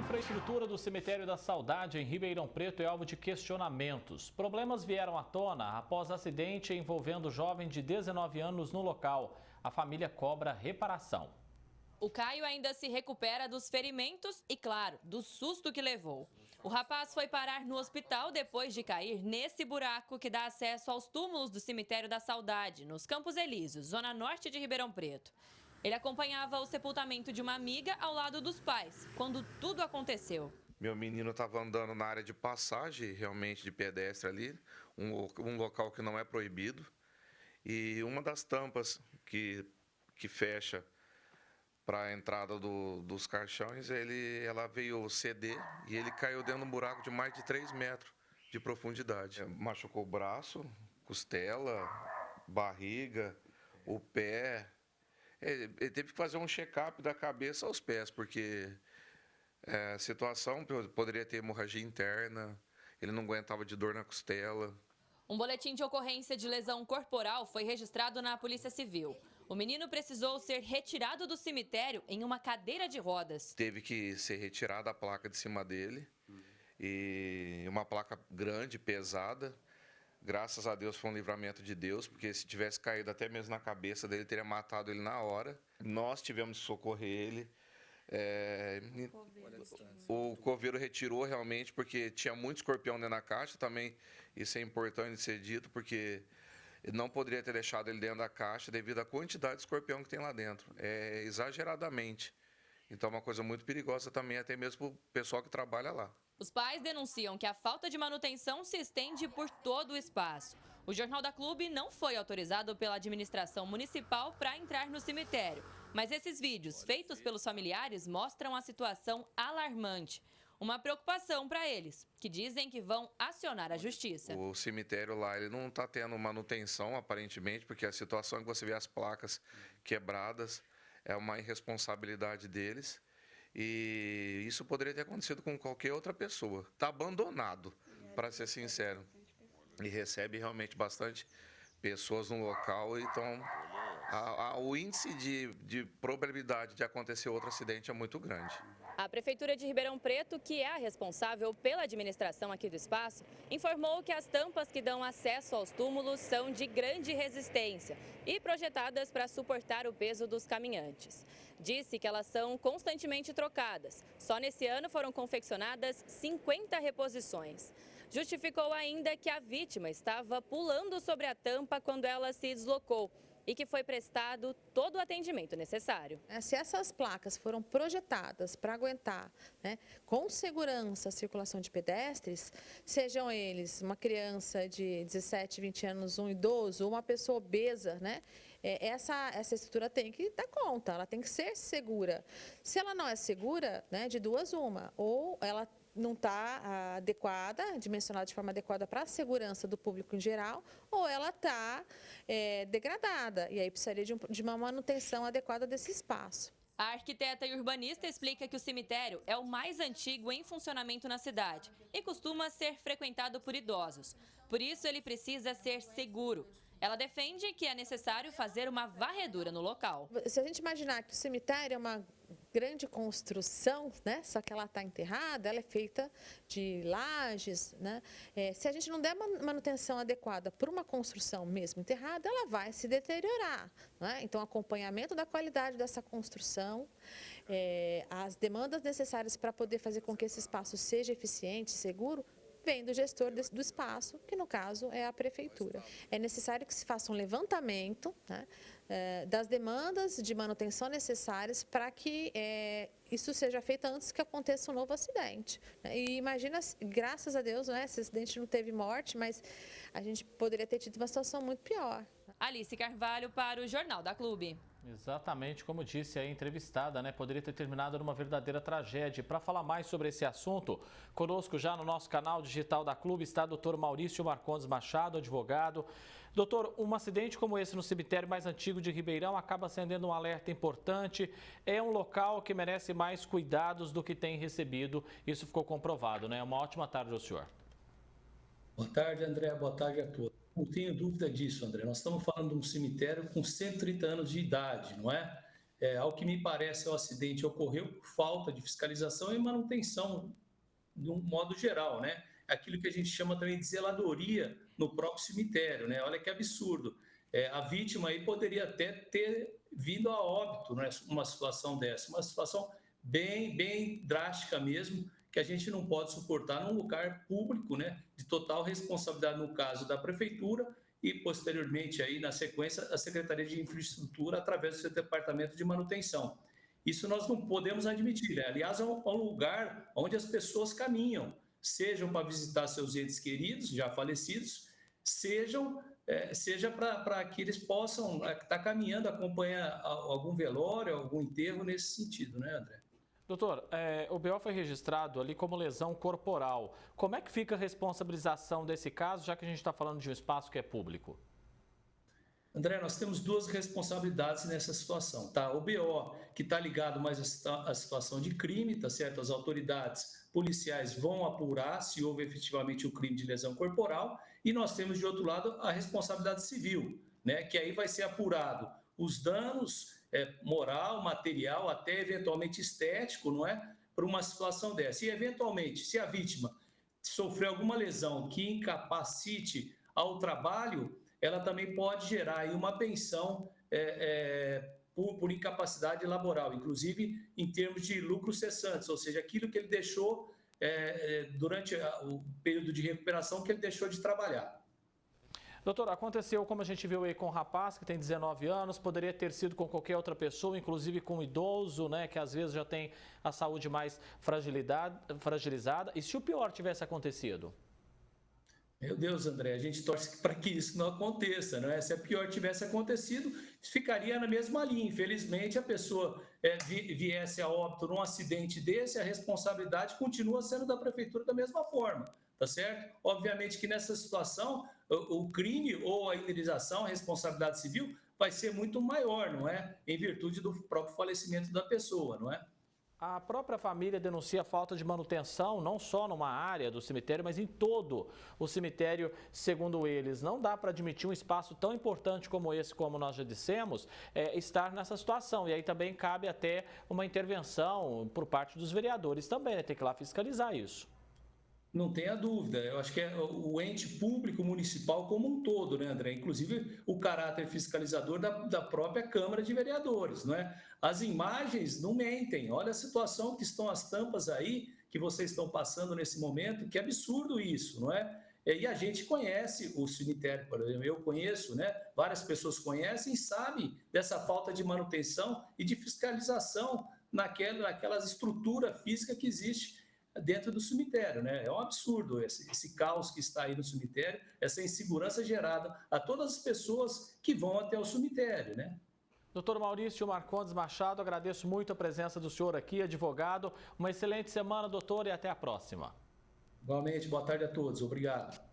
infraestrutura do Cemitério da Saudade, em Ribeirão Preto, é alvo de questionamentos. Problemas vieram à tona após acidente envolvendo jovem de 19 anos no local. A família cobra reparação. O Caio ainda se recupera dos ferimentos e, claro, do susto que levou. O rapaz foi parar no hospital depois de cair nesse buraco que dá acesso aos túmulos do Cemitério da Saudade, nos Campos Elíseos, zona norte de Ribeirão Preto. Ele acompanhava o sepultamento de uma amiga ao lado dos pais, quando tudo aconteceu. Meu menino estava andando na área de passagem, realmente de pedestre ali, um local que não é proibido. E uma das tampas que fecha para a entrada dos caixões, ela veio ceder e ele caiu dentro de um buraco de mais de 3 metros de profundidade. Machucou o braço, costela, barriga, o pé. Ele teve que fazer um check-up da cabeça aos pés, porque a situação poderia ter hemorragia interna, ele não aguentava de dor na costela. Um boletim de ocorrência de lesão corporal foi registrado na Polícia Civil. O menino precisou ser retirado do cemitério em uma cadeira de rodas. Teve que ser retirada a placa de cima dele, e uma placa grande, pesada. Graças a Deus foi um livramento de Deus, porque se tivesse caído até mesmo na cabeça dele, teria matado ele na hora. Nós tivemos que socorrer ele. O coveiro retirou realmente, porque tinha muito escorpião dentro da caixa também. Isso é importante de ser dito, porque não poderia ter deixado ele dentro da caixa devido à quantidade de escorpião que tem lá dentro. Exageradamente. Então é uma coisa muito perigosa também, até mesmo para o pessoal que trabalha lá. Os pais denunciam que a falta de manutenção se estende por todo o espaço. O Jornal da Clube não foi autorizado pela administração municipal para entrar no cemitério. Mas esses vídeos feitos pelos familiares mostram a situação alarmante. Uma preocupação para eles, que dizem que vão acionar a justiça. O cemitério lá ele não está tendo manutenção, aparentemente, porque a situação que você vê as placas quebradas é uma irresponsabilidade deles. E isso poderia ter acontecido com qualquer outra pessoa. Está abandonado, para ser sincero. E recebe realmente bastante pessoas no local, então o índice de probabilidade de acontecer outro acidente é muito grande. A Prefeitura de Ribeirão Preto, que é a responsável pela administração aqui do espaço, informou que as tampas que dão acesso aos túmulos são de grande resistência e projetadas para suportar o peso dos caminhantes. Disse que elas são constantemente trocadas. Só nesse ano foram confeccionadas 50 reposições. Justificou ainda que a vítima estava pulando sobre a tampa quando ela se deslocou e que foi prestado todo o atendimento necessário. Se essas placas foram projetadas para aguentar, com segurança a circulação de pedestres, sejam eles uma criança de 17, 20 anos, um idoso ou uma pessoa obesa, essa estrutura tem que dar conta, ela tem que ser segura. Se ela não é segura, de duas uma, ou ela não está adequada, dimensionada de forma adequada para a segurança do público em geral, ou ela está degradada, e aí precisaria de uma manutenção adequada desse espaço. A arquiteta e urbanista explica que o cemitério é o mais antigo em funcionamento na cidade e costuma ser frequentado por idosos. Por isso, ele precisa ser seguro. Ela defende que é necessário fazer uma varredura no local. Se a gente imaginar que o cemitério é uma grande construção, só que ela está enterrada, ela é feita de lajes, se a gente não der manutenção adequada para uma construção mesmo enterrada, ela vai se deteriorar, Então, acompanhamento da qualidade dessa construção, as demandas necessárias para poder fazer com que esse espaço seja eficiente, seguro, vem do gestor do espaço, que no caso é a prefeitura. É necessário que se faça um levantamento das demandas de manutenção necessárias para que isso seja feito antes que aconteça um novo acidente. E imagina, graças a Deus, esse acidente não teve morte, mas a gente poderia ter tido uma situação muito pior. Alice Carvalho para o Jornal da Clube. Exatamente como disse a entrevistada, Poderia ter terminado numa verdadeira tragédia. Para falar mais sobre esse assunto, conosco já no nosso canal digital da Clube está o Dr. Maurício Marcondes Machado, advogado. Doutor, um acidente como esse no cemitério mais antigo de Ribeirão acaba acendendo um alerta importante. É um local que merece mais cuidados do que tem recebido. Isso ficou comprovado, Uma ótima tarde ao senhor. Boa tarde, André. Boa tarde a todos. Não tenho dúvida disso, André. Nós estamos falando de um cemitério com 130 anos de idade, não é? Ao que me parece, o acidente ocorreu por falta de fiscalização e manutenção, de um modo geral, né? Aquilo que a gente chama também de zeladoria no próprio cemitério, né? Olha que absurdo. A vítima aí poderia até ter vindo a óbito, né? Uma situação dessa, uma situação bem drástica mesmo, que a gente não pode suportar num lugar público, né? De total responsabilidade, no caso da prefeitura, e posteriormente, aí, na sequência, a Secretaria de Infraestrutura, através do seu departamento de manutenção. Isso nós não podemos admitir, né? Aliás, é um lugar onde as pessoas caminham, sejam para visitar seus entes queridos, já falecidos, seja para que eles possam estar caminhando, acompanhar algum velório, algum enterro nesse sentido, né, André? Doutor, o BO foi registrado ali como lesão corporal. Como é que fica a responsabilização desse caso, já que a gente está falando de um espaço que é público? André, nós temos duas responsabilidades nessa situação, tá? O BO, que está ligado mais à situação de crime, tá certo? As autoridades policiais vão apurar se houve efetivamente o crime de lesão corporal, e nós temos, de outro lado, a responsabilidade civil, né? Que aí vai ser apurado os danos moral, material, até eventualmente estético, não é? Para uma situação dessa. E, eventualmente, se a vítima sofreu alguma lesão que incapacite ao trabalho, ela também pode gerar aí uma pensão por incapacidade laboral, inclusive em termos de lucros cessantes, ou seja, aquilo que ele deixou durante o período de recuperação que ele deixou de trabalhar. Doutor, aconteceu como a gente viu aí com o rapaz que tem 19 anos, poderia ter sido com qualquer outra pessoa, inclusive com um idoso, né, que às vezes já tem a saúde mais fragilizada. E se o pior tivesse acontecido? Meu Deus, André, a gente torce para que isso não aconteça, não é? Se a pior tivesse acontecido, ficaria na mesma linha. Infelizmente, a pessoa viesse a óbito num acidente desse, a responsabilidade continua sendo da prefeitura da mesma forma, tá certo? Obviamente que nessa situação, o crime ou a indenização, a responsabilidade civil, vai ser muito maior, não é? Em virtude do próprio falecimento da pessoa, não é? A própria família denuncia a falta de manutenção, não só numa área do cemitério, mas em todo o cemitério, segundo eles. Não dá para admitir um espaço tão importante como esse, como nós já dissemos, estar nessa situação. E aí também cabe até uma intervenção por parte dos vereadores também, né? Tem que ir lá fiscalizar isso. Não tenha dúvida, eu acho que é o ente público municipal como um todo, né, André? Inclusive o caráter fiscalizador da própria Câmara de Vereadores, não é? As imagens não mentem, olha a situação que estão as tampas aí, que vocês estão passando nesse momento, que absurdo isso, não é? E a gente conhece o cemitério, por exemplo, eu conheço, né? Várias pessoas conhecem e sabem dessa falta de manutenção e de fiscalização naquela estrutura física que existe dentro do cemitério, né? É um absurdo esse caos que está aí no cemitério, essa insegurança gerada a todas as pessoas que vão até o cemitério, né? Doutor Maurício Marcondes Machado, agradeço muito a presença do senhor aqui, advogado. Uma excelente semana, doutor, e até a próxima. Igualmente, boa tarde a todos. Obrigado.